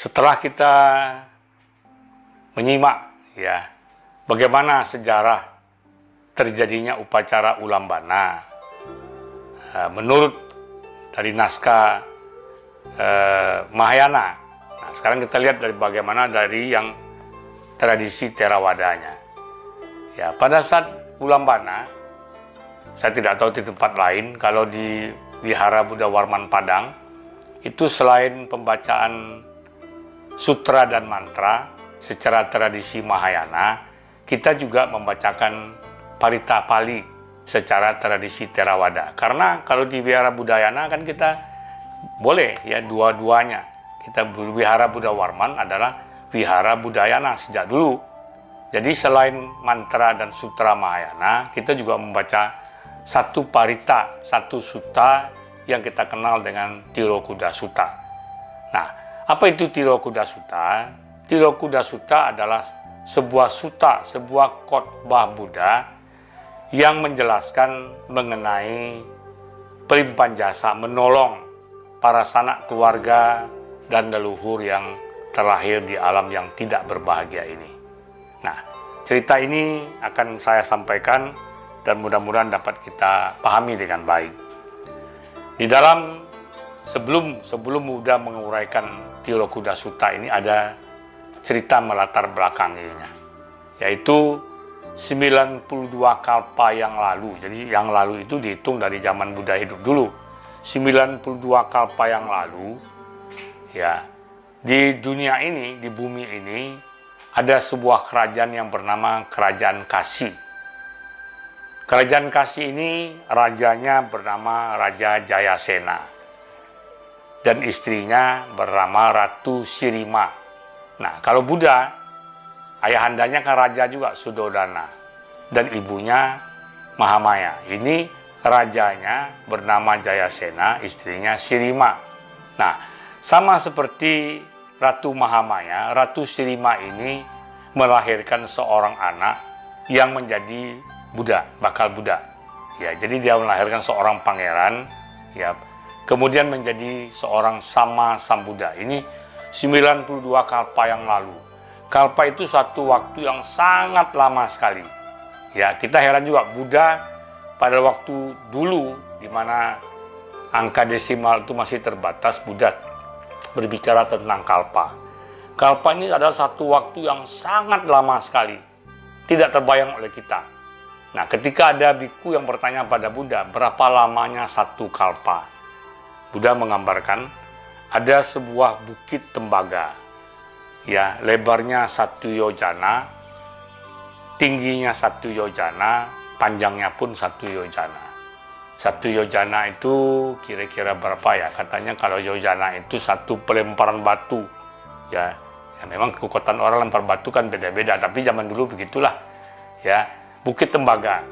Setelah kita menyimak ya bagaimana sejarah terjadinya upacara Ulambana menurut dari naskah Mahayana. Nah, sekarang kita lihat dari bagaimana dari yang tradisi Theravadanya. Ya, pada saat Ulambana, saya tidak tahu di tempat lain, kalau di Wihara Buddha Warman Padang, itu selain pembacaan sutra dan mantra secara tradisi Mahayana, kita juga membacakan Parita Pali secara tradisi Theravada. Karena kalau di Wihara Budayana kan kita boleh ya dua-duanya. Kita Wihara Buddha Warman adalah Wihara Budayana sejak dulu. Jadi selain mantra dan sutra Mahayana, kita juga membaca satu parita, satu sutta yang kita kenal dengan Tirokuda Sutta. Nah, apa itu Tirokuda Sutta? Tirokuda Sutta adalah sebuah sutta, sebuah khotbah Buddha yang menjelaskan mengenai pelimpahan jasa menolong para sanak keluarga dan leluhur yang terlahir di alam yang tidak berbahagia ini. Nah, cerita ini akan saya sampaikan dan mudah-mudahan dapat kita pahami dengan baik. Di dalam sebelum Buddha menguraikan Tirokuda Sutta ini ada cerita melatar belakangnya, yaitu 92 kalpa yang lalu. Jadi yang lalu itu dihitung dari zaman Buddha hidup dulu. 92 kalpa yang lalu, ya, di dunia ini, di bumi ini, ada sebuah kerajaan yang bernama Kerajaan Kasi. Kerajaan Kasi ini rajanya bernama Raja Jayasena dan istrinya bernama Ratu Sirima. Nah, kalau Buddha, ayahandanya kan raja juga, Sudodana, dan ibunya Mahamaya. Ini rajanya bernama Jayasena, istrinya Sirima. Nah, sama seperti Ratu Mahamaya, Ratu Sirima ini melahirkan seorang anak yang menjadi Buddha, bakal Buddha. Ya, jadi dia melahirkan seorang pangeran, ya, kemudian menjadi seorang Sama Sambuddha. Ini 92 kalpa yang lalu. Kalpa itu satu waktu yang sangat lama sekali. Ya, kita heran juga Buddha pada waktu dulu di mana angka desimal itu masih terbatas, Buddha berbicara tentang kalpa. Kalpa ini adalah satu waktu yang sangat lama sekali. Tidak terbayang oleh kita. Nah, ketika ada biku yang bertanya pada Buddha, berapa lamanya satu kalpa? Buddha menggambarkan ada sebuah bukit tembaga. Ya, lebarnya 1 yojana, tingginya 1 yojana, panjangnya pun 1 yojana. 1 yojana itu kira-kira berapa ya? Katanya kalau yojana itu 1 pelemparan batu. Ya, memang kekuatan orang lempar batu kan beda-beda, tapi zaman dulu begitulah. Ya, bukit tembaga.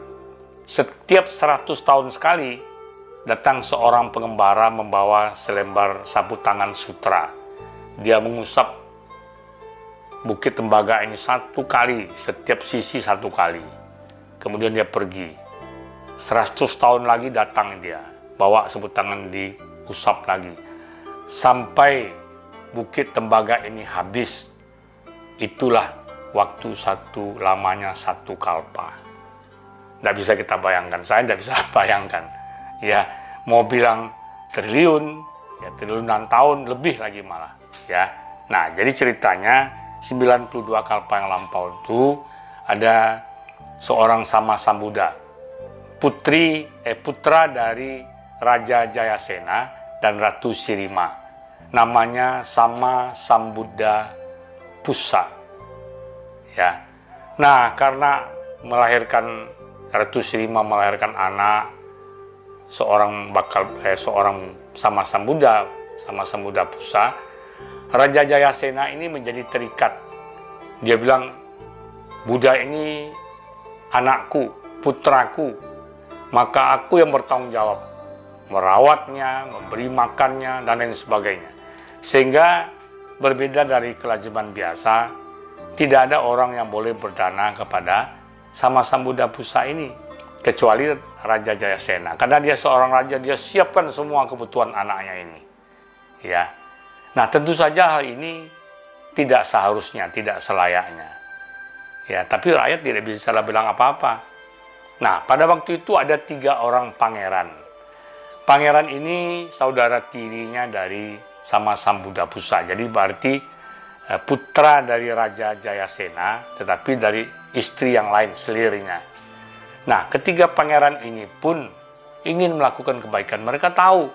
Setiap 100 tahun sekali datang seorang pengembara membawa selembar sapu tangan sutra. Dia mengusap bukit tembaga ini 1 kali, setiap sisi 1 kali. Kemudian dia pergi. 100 tahun lagi datang dia, bawa sapu tangan diusap lagi. Sampai bukit tembaga ini habis. Itulah waktu lamanya 1 kalpa. Tidak bisa kita bayangkan, saya tidak bisa bayangkan. Ya, mau bilang triliun, ya triliunan tahun lebih lagi malah. Ya, nah jadi ceritanya 92 kalpa yang lampau itu ada seorang Sama Sambuddha, putra dari Raja Jayasena dan Ratu Sirima. Namanya Sama Sambuddha Pussa. Ya, nah karena Ratu Sirima melahirkan anak seorang Sama Sambuddha Pussa, Raja Jayasena ini menjadi terikat. Dia bilang, Buddha ini anakku, putraku, maka aku yang bertanggung jawab merawatnya, memberi makannya, dan lain sebagainya. Sehingga berbeda dari kelaziman biasa, tidak ada orang yang boleh berdana kepada Sama Sambuddha Pussa ini, kecuali Raja Jayasena. Karena dia seorang raja, dia siapkan semua kebutuhan anaknya ini. Ya. Nah, tentu saja hal ini tidak seharusnya, tidak selayaknya. Ya, tapi rakyat tidak bisa bilang apa-apa. Nah, pada waktu itu ada 3 orang pangeran. Pangeran ini saudara tirinya dari Sama Sambudapusa. Jadi berarti putra dari Raja Jayasena, tetapi dari istri yang lain, selirinya. Nah, ketiga pangeran ini pun ingin melakukan kebaikan. Mereka tahu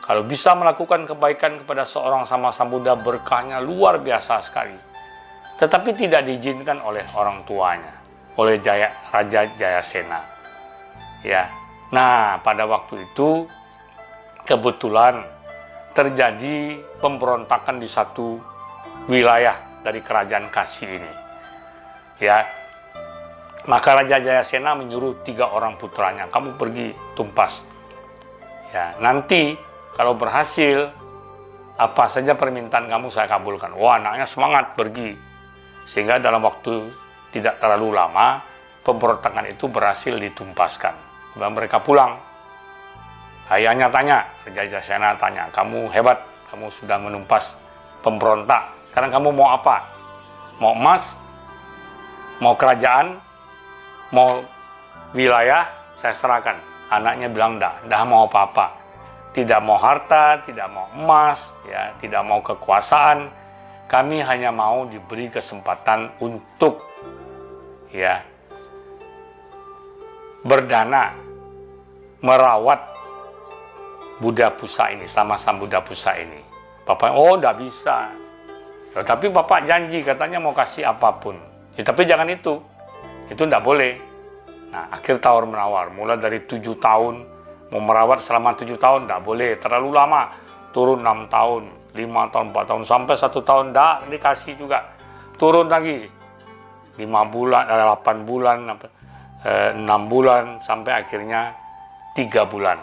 kalau bisa melakukan kebaikan kepada seorang Sama Sambuda, berkahnya luar biasa sekali. Tetapi tidak diizinkan oleh orang tuanya, oleh Raja Jayasena. Ya. Nah, pada waktu itu kebetulan terjadi pemberontakan di satu wilayah dari kerajaan Kasih ini. Ya. Maka Raja Jayasena menyuruh 3 orang putranya, kamu pergi tumpas. Ya, nanti kalau berhasil, apa saja permintaan kamu saya kabulkan. Wah, anaknya semangat pergi. Sehingga dalam waktu tidak terlalu lama, pemberontakan itu berhasil ditumpaskan. Dan mereka pulang. Ayahnya tanya, Raja Jayasena tanya, kamu hebat, kamu sudah menumpas pemberontak. Sekarang kamu mau apa? Mau emas? Mau kerajaan? Mau wilayah? Saya serahkan. Anaknya bilang, enggak mau apa-apa. Tidak mau harta, tidak mau emas, ya, tidak mau kekuasaan. Kami hanya mau diberi kesempatan untuk ya berdana merawat Budapusa ini, Sama Sambudapusa ini. Bapak, oh enggak bisa. Tapi Bapak janji katanya mau kasih apapun. Ya, tapi jangan itu enggak boleh. Nah, akhir tawar menawar, mulai dari 7 tahun, mau merawat selama 7 tahun, enggak boleh, terlalu lama, turun 6 tahun, 5 tahun, 4 tahun, sampai 1 tahun, enggak dikasih juga, turun lagi, 5 bulan, 8 bulan, 6 bulan, sampai akhirnya 3 bulan,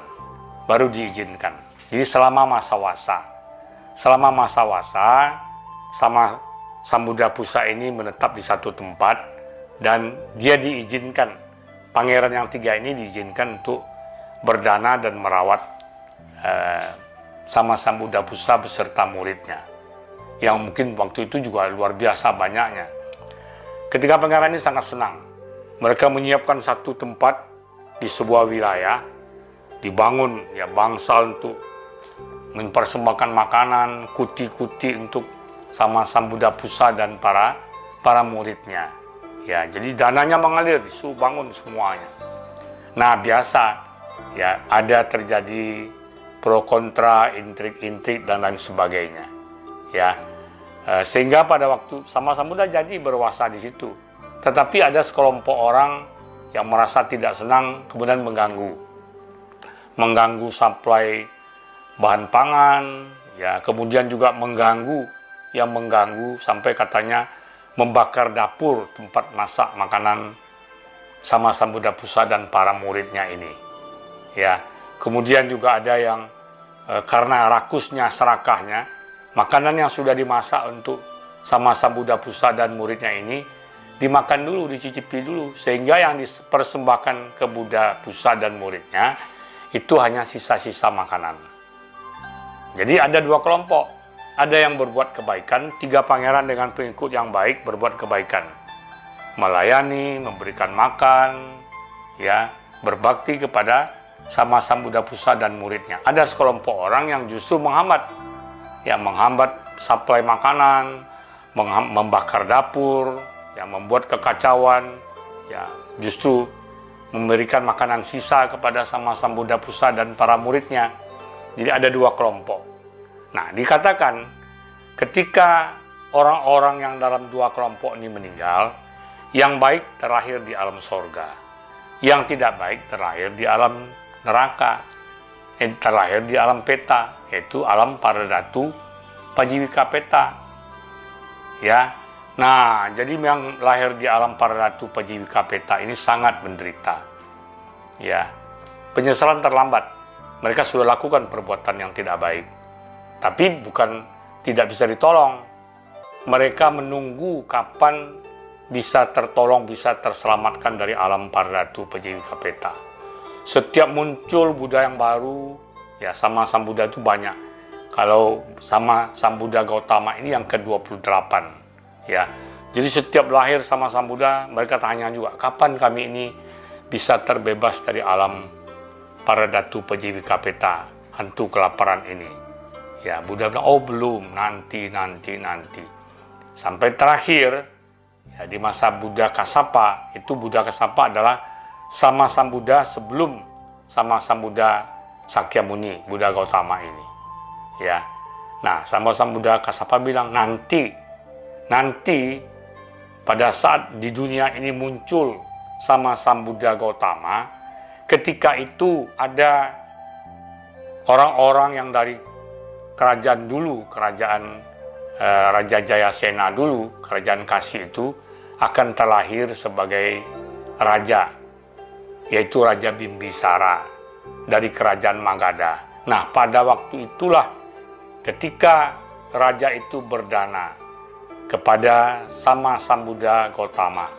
baru diizinkan. Jadi selama masa wasa, Sama Sambudapusa ini menetap di satu tempat, dan dia diizinkan, pangeran yang 3 ini diizinkan untuk berdana dan merawat Sama Sambudapusa beserta muridnya, yang mungkin waktu itu juga luar biasa banyaknya. Ketika pangeran ini sangat senang, mereka menyiapkan satu tempat di sebuah wilayah, dibangun ya bangsal untuk mempersembahkan makanan, kuti-kuti untuk Sama Sambudapusa dan para muridnya. Ya, jadi dananya mengalir, disuruh bangun semuanya. Nah, biasa ya ada terjadi pro kontra, intrik-intrik dan lain sebagainya. Ya. Sehingga pada waktu Sama Sambuda jadi berwasa di situ. Tetapi ada sekelompok orang yang merasa tidak senang, kemudian mengganggu suplai bahan pangan, ya, kemudian juga mengganggu sampai katanya membakar dapur tempat masak makanan Sama Sambudapusa dan para muridnya ini. Ya, kemudian juga ada yang karena rakusnya serakahnya, makanan yang sudah dimasak untuk Sama Sambudapusa dan muridnya ini dimakan dulu, dicicipi dulu, sehingga yang dipersembahkan ke Budapusa dan muridnya itu hanya sisa-sisa makanan. Jadi ada 2 kelompok, ada yang berbuat kebaikan, 3 pangeran dengan pengikut yang baik berbuat kebaikan, melayani, memberikan makan, ya, berbakti kepada Sama Sambudapusa dan muridnya. Ada sekelompok orang yang justru menghambat suplai makanan, membakar dapur, ya, membuat kekacauan, ya, justru memberikan makanan sisa kepada Sama Sambudapusa dan para muridnya. Jadi ada 2 kelompok. Nah, dikatakan ketika orang-orang yang dalam 2 kelompok ini meninggal, yang baik terlahir di alam sorga, yang tidak baik terlahir di alam neraka, terlahir di alam peta, yaitu alam Paradatu Pajiwika Peta. Ya, nah, jadi yang lahir di alam Paradatu Pajiwika Peta ini sangat menderita. Ya, penyesalan terlambat. Mereka sudah lakukan perbuatan yang tidak baik, tapi bukan tidak bisa ditolong. Mereka menunggu kapan bisa tertolong, bisa terselamatkan dari alam Paradatu Pajiwika Peta. Setiap muncul Buddha yang baru, ya, Sama Sambuda itu banyak. Kalau sama Sang Buddha Gautama ini yang ke-28. Ya. Jadi setiap lahir sama Sang Buddha, mereka tanya juga, kapan kami ini bisa terbebas dari alam para datu Pajivika-peta, hantu kelaparan ini. Ya, Buddha bilang, oh belum, nanti. Sampai terakhir, ya, di masa Buddha Kassapa, itu Buddha Kassapa adalah sama Sang Buddha sebelum sama Sang Buddha Sakyamuni, Buddha Gautama ini. Ya, nah sama Sang Buddha Kassapa bilang, nanti pada saat di dunia ini muncul sama Sang Buddha Gautama, ketika itu ada orang-orang yang dari kerajaan dulu, kerajaan Raja Jayasena dulu, kerajaan Kasih itu akan terlahir sebagai raja, yaitu Raja Bimbisara dari kerajaan Magadha. Nah, pada waktu itulah ketika raja itu berdana kepada sama Sang Buddha Gautama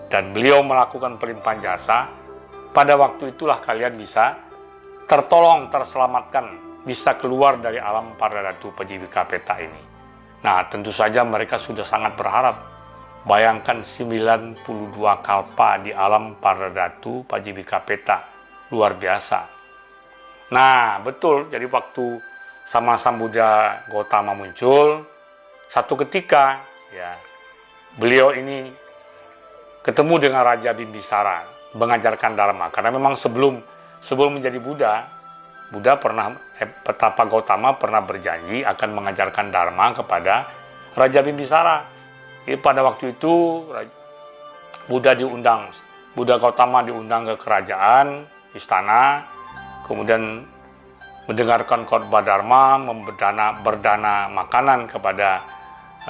dan beliau melakukan pelimpahan jasa, pada waktu itulah kalian bisa tertolong, terselamatkan, bisa keluar dari alam para datu Pajivika-peta ini. Nah, tentu saja mereka sudah sangat berharap. Bayangkan 92 kalpa di alam para datu Pajivika-peta, luar biasa. Nah, betul, jadi waktu sama Sang Buddha Gautama muncul, satu ketika ya beliau ini ketemu dengan Raja Bimbisara, mengajarkan Dharma. Karena memang sebelum menjadi Buddha pernah, Petapa Gautama pernah berjanji akan mengajarkan Dharma kepada Raja Bimbisara. Jadi pada waktu itu Buddha Gautama diundang ke kerajaan, istana, kemudian mendengarkan khotbah Dharma, berdana makanan kepada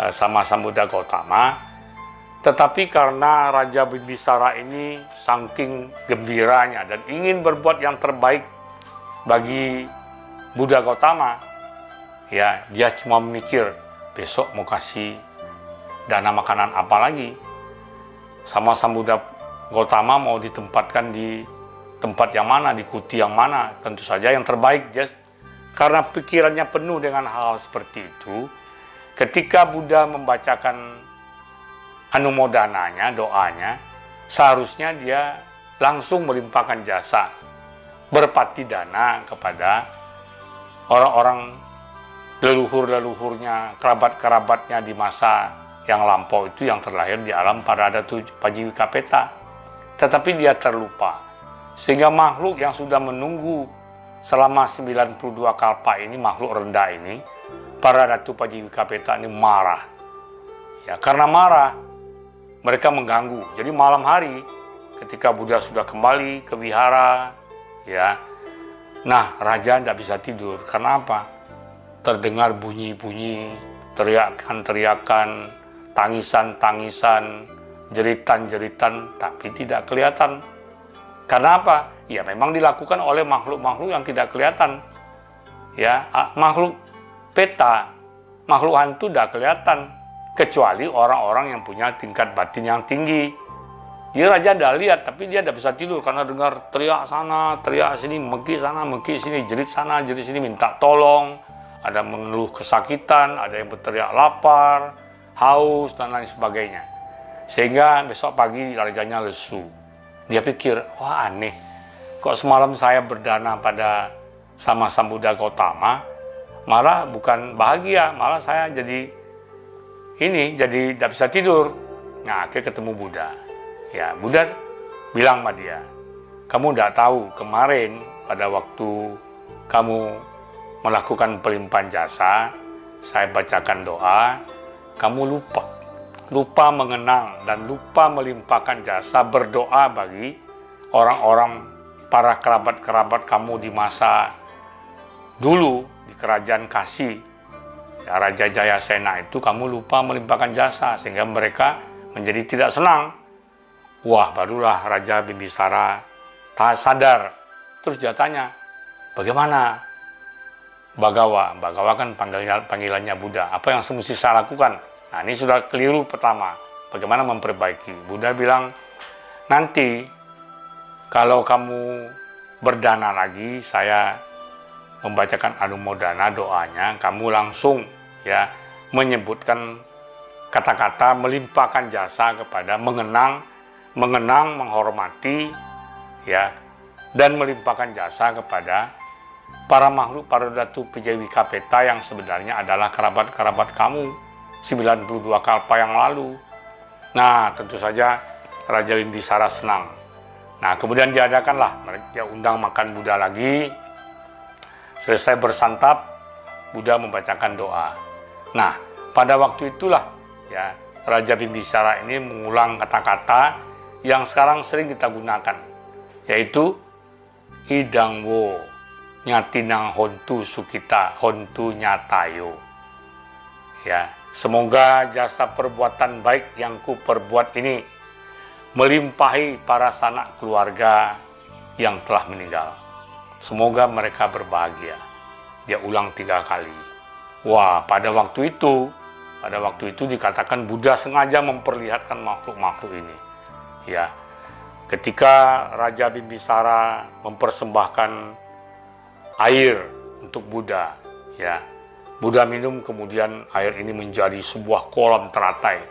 sama Sang Buddha Gautama. Tetapi karena Raja Bimbisara ini saking gembiranya dan ingin berbuat yang terbaik bagi Buddha Gautama, ya dia cuma memikir besok mau kasih dana makanan apa lagi. Sama Sang Buddha Gautama mau ditempatkan di tempat yang mana, di kuti yang mana, tentu saja yang terbaik. Karena pikirannya penuh dengan hal seperti itu, ketika Buddha membacakan anumodananya, doanya, seharusnya dia langsung melimpahkan jasa berpati dana kepada orang-orang leluhur-leluhurnya, kerabat-kerabatnya di masa yang lampau itu yang terlahir di alam para datu Pajivika-peta. Tetapi dia terlupa, sehingga makhluk yang sudah menunggu selama 92 kalpa ini, makhluk rendah ini, para datu Pajivika-peta ini marah. Ya, karena marah, mereka mengganggu. Jadi malam hari ketika Buddha sudah kembali ke wihara, ya, nah raja tidak bisa tidur. Karena apa? Terdengar bunyi-bunyi, teriakan-teriakan, tangisan-tangisan, jeritan-jeritan, tapi tidak kelihatan. Karena apa? Ya memang dilakukan oleh makhluk-makhluk yang tidak kelihatan. Ya, makhluk peta, makhluk hantu tidak kelihatan, kecuali orang-orang yang punya tingkat batin yang tinggi. Dia raja tidak lihat, tapi dia tidak bisa tidur karena dengar teriak sana, teriak sini, meki sana, meki sini, jerit sana, jerit sini, minta tolong. Ada mengeluh kesakitan, ada yang berteriak lapar, haus, dan lain sebagainya. Sehingga besok pagi rajanya lesu. Dia pikir, wah aneh, kok semalam saya berdana pada sama Sang Buddha Gautama, malah bukan bahagia, malah saya jadi tidak bisa tidur. Nah, akhirnya ketemu Buddha. Ya, Buddha bilang sama dia, kamu tidak tahu kemarin pada waktu kamu melakukan pelimpahan jasa, saya bacakan doa, kamu lupa mengenang dan lupa melimpahkan jasa berdoa bagi orang-orang, para kerabat-kerabat kamu di masa dulu di kerajaan Kasih, ya, Raja Jayasena itu kamu lupa melimpahkan jasa sehingga mereka menjadi tidak senang. Wah, barulah Raja Bimbisara sadar. Terus dia tanya, bagaimana Bagawa? Bagawa kan panggilannya Buddha. Apa yang semesti saya lakukan? Nah, ini sudah keliru pertama. Bagaimana memperbaiki? Buddha bilang, nanti kalau kamu berdana lagi, saya membacakan Anumodana doanya, kamu langsung ya menyebutkan kata-kata melimpahkan jasa kepada mengenang, menghormati ya, dan melimpahkan jasa kepada para makhluk Paradatu Pajawika Peta yang sebenarnya adalah kerabat-kerabat kamu 92 kalpa yang lalu. Nah, tentu saja Raja Bimbisara senang. Nah, kemudian diadakanlah, dia undang makan Buddha lagi. Selesai bersantap, Buddha membacakan doa. Nah, pada waktu itulah ya Raja Bimbisara ini mengulang kata-kata yang sekarang sering kita gunakan, yaitu Idangwo nyatinang hontu sukita hontu nyatayo. Ya, semoga jasa perbuatan baik yang ku perbuat ini melimpahi para sanak keluarga yang telah meninggal. Semoga mereka berbahagia. Dia ulang 3 kali. Wah, pada waktu itu dikatakan Buddha sengaja memperlihatkan makhluk-makhluk ini. Ya, ketika Raja Bimbisara mempersembahkan air untuk Buddha, ya, Buddha minum, kemudian air ini menjadi sebuah kolam teratai,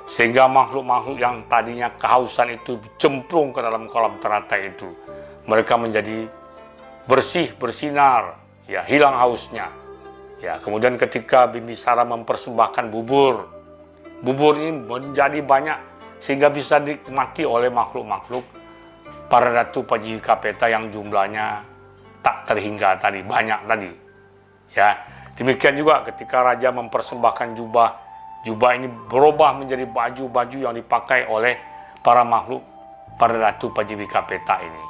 sehingga makhluk-makhluk yang tadinya kehausan itu cemplung ke dalam kolam teratai itu, mereka menjadi bersih, bersinar, ya, hilang hausnya. Ya, kemudian ketika Bimbisara mempersembahkan bubur ini menjadi banyak sehingga bisa dinikmati oleh makhluk-makhluk Paradatu Pajawika Peta yang jumlahnya tak terhingga tadi, banyak tadi. Ya, demikian juga ketika raja mempersembahkan jubah ini berubah menjadi baju-baju yang dipakai oleh para makhluk Paradatu Pajawika Peta ini.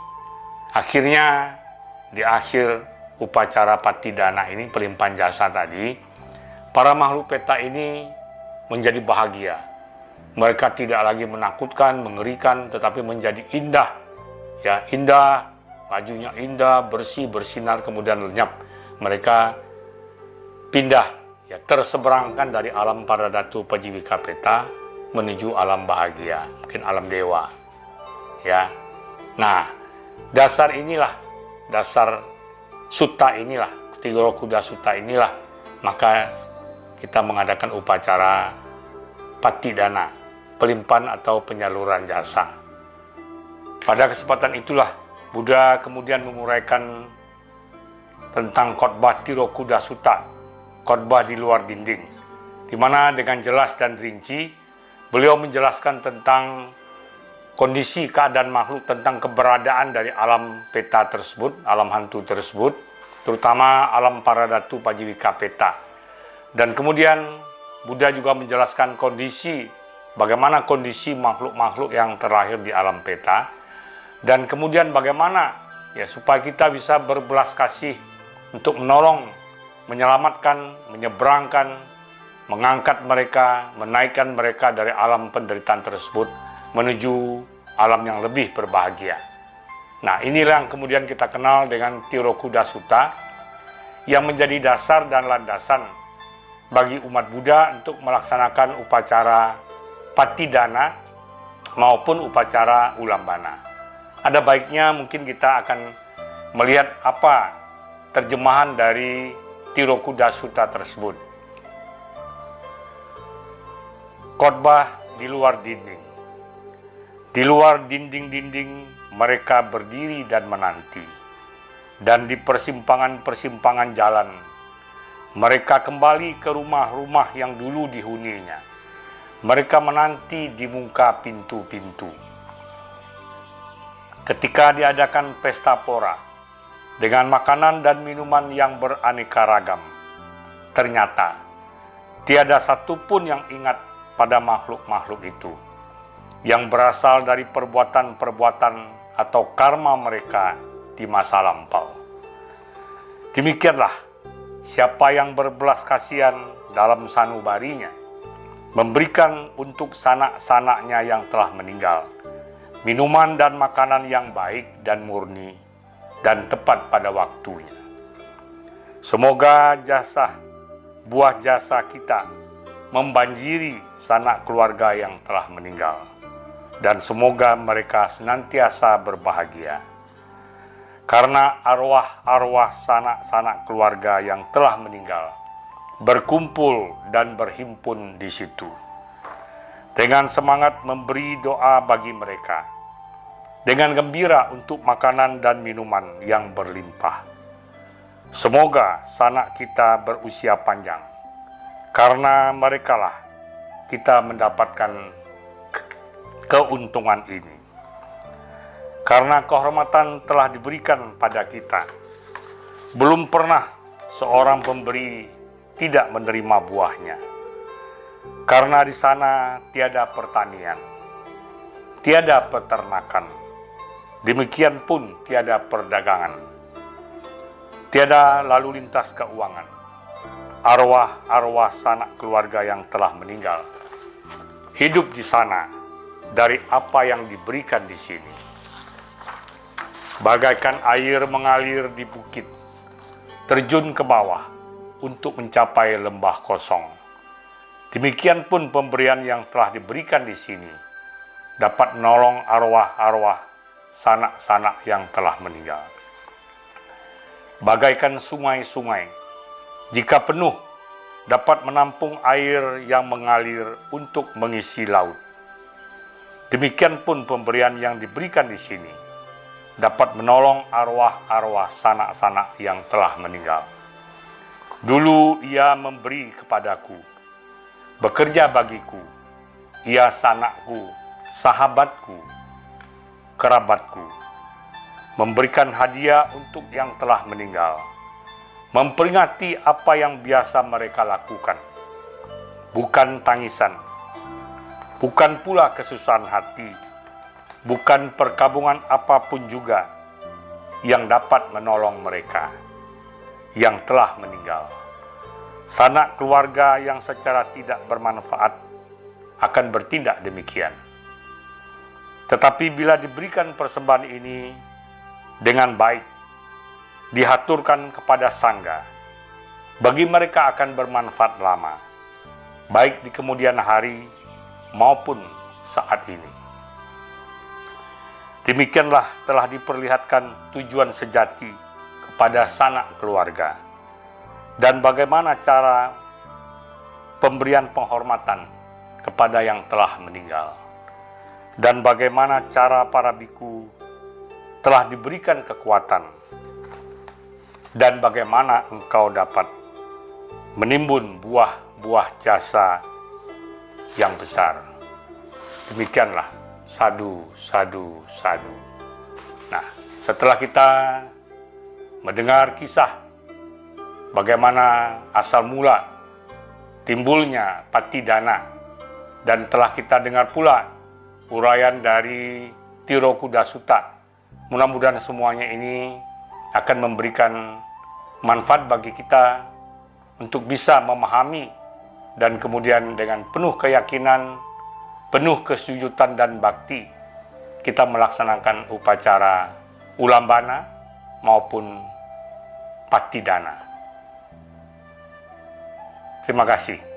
Akhirnya di akhir upacara Patidana ini, pelimpahan jasa tadi, para makhluk peta ini menjadi bahagia. Mereka tidak lagi menakutkan, mengerikan, tetapi menjadi indah. Ya, indah, bajunya indah, bersih, bersinar, kemudian lenyap. Mereka pindah, ya, terseberangkan dari alam Paradatu Pajawika Peta menuju alam bahagia, mungkin alam dewa. Ya. Nah, dasar sutta inilah, Tirokuda Sutta inilah, maka kita mengadakan upacara Patidana, pelimpahan atau penyaluran jasa. Pada kesempatan itulah Buddha kemudian menguraikan tentang khotbah Tirokuda Sutta, khotbah di luar dinding, di mana dengan jelas dan rinci beliau menjelaskan tentang kondisi keadaan makhluk, tentang keberadaan dari alam peta tersebut, alam hantu tersebut, terutama alam Paradatu Pajawika Peta. Dan kemudian Buddha juga menjelaskan bagaimana kondisi makhluk-makhluk yang terlahir di alam peta, dan kemudian bagaimana ya supaya kita bisa berbelas kasih untuk menolong, menyelamatkan, menyeberangkan, mengangkat mereka, menaikkan mereka dari alam penderitaan tersebut menuju alam yang lebih berbahagia. Nah, inilah yang kemudian kita kenal dengan Tirokuda Sutta, yang menjadi dasar dan landasan bagi umat Buddha untuk melaksanakan upacara Patidana maupun upacara Ulambana. Ada baiknya mungkin kita akan melihat apa terjemahan dari Tirokuda Sutta tersebut. Khotbah di luar dinding. Di luar dinding-dinding mereka berdiri dan menanti. Dan di persimpangan-persimpangan jalan, mereka kembali ke rumah-rumah yang dulu dihuninya. Mereka menanti di muka pintu-pintu. Ketika diadakan pesta pora, dengan makanan dan minuman yang beraneka ragam, ternyata tiada satupun yang ingat pada makhluk-makhluk itu, yang berasal dari perbuatan-perbuatan atau karma mereka di masa lampau. Demikianlah, siapa yang berbelas kasihan dalam sanubarinya, memberikan untuk sanak-sanaknya yang telah meninggal, minuman dan makanan yang baik dan murni, dan tepat pada waktunya. Semoga buah jasa kita membanjiri sanak keluarga yang telah meninggal, dan semoga mereka senantiasa berbahagia. karena arwah-arwah sanak-sanak keluarga yang telah meninggal berkumpul dan berhimpun di situ dengan semangat memberi doa bagi mereka, dengan gembira untuk makanan dan minuman yang berlimpah. Semoga sanak kita berusia panjang, karena merekalah kita mendapatkan keuntungan ini. Karena kehormatan telah diberikan pada kita, belum pernah seorang pemberi tidak menerima buahnya. Karena di sana tiada pertanian, tiada peternakan, demikian pun tiada perdagangan, tiada lalu lintas keuangan. Arwah-arwah sanak keluarga yang telah meninggal hidup di sana dari apa yang diberikan di sini. Bagaikan air mengalir di bukit, terjun ke bawah untuk mencapai lembah kosong. Demikian pun pemberian yang telah diberikan di sini dapat menolong arwah-arwah sanak-sanak yang telah meninggal. Bagaikan sungai-sungai, jika penuh, dapat menampung air yang mengalir untuk mengisi laut. Demikian pun pemberian yang diberikan di sini dapat menolong arwah-arwah sanak-sanak yang telah meninggal. Dulu ia memberi kepadaku, bekerja bagiku, ia sanakku, sahabatku, kerabatku, memberikan hadiah untuk yang telah meninggal, memperingati apa yang biasa mereka lakukan, bukan tangisan, bukan pula kesusahan hati, bukan perkabungan apapun juga yang dapat menolong mereka yang telah meninggal. Sanak keluarga yang secara tidak bermanfaat akan bertindak demikian. Tetapi bila diberikan persembahan ini dengan baik, dihaturkan kepada sangga, bagi mereka akan bermanfaat lama, baik di kemudian hari maupun saat ini. Demikianlah telah diperlihatkan tujuan sejati kepada sanak keluarga, dan bagaimana cara pemberian penghormatan kepada yang telah meninggal, dan bagaimana cara para biku telah diberikan kekuatan, dan bagaimana engkau dapat menimbun buah-buah jasa yang besar. Demikianlah sadu. Nah, setelah kita mendengar kisah bagaimana asal mula timbulnya Patidana, dan telah kita dengar pula uraian dari Tiro Kuda Sutta, mudah-mudahan semuanya ini akan memberikan manfaat bagi kita untuk bisa memahami dan kemudian dengan penuh keyakinan, penuh kesujudan dan bakti, kita melaksanakan upacara Ulambana maupun Patidana. Terima kasih.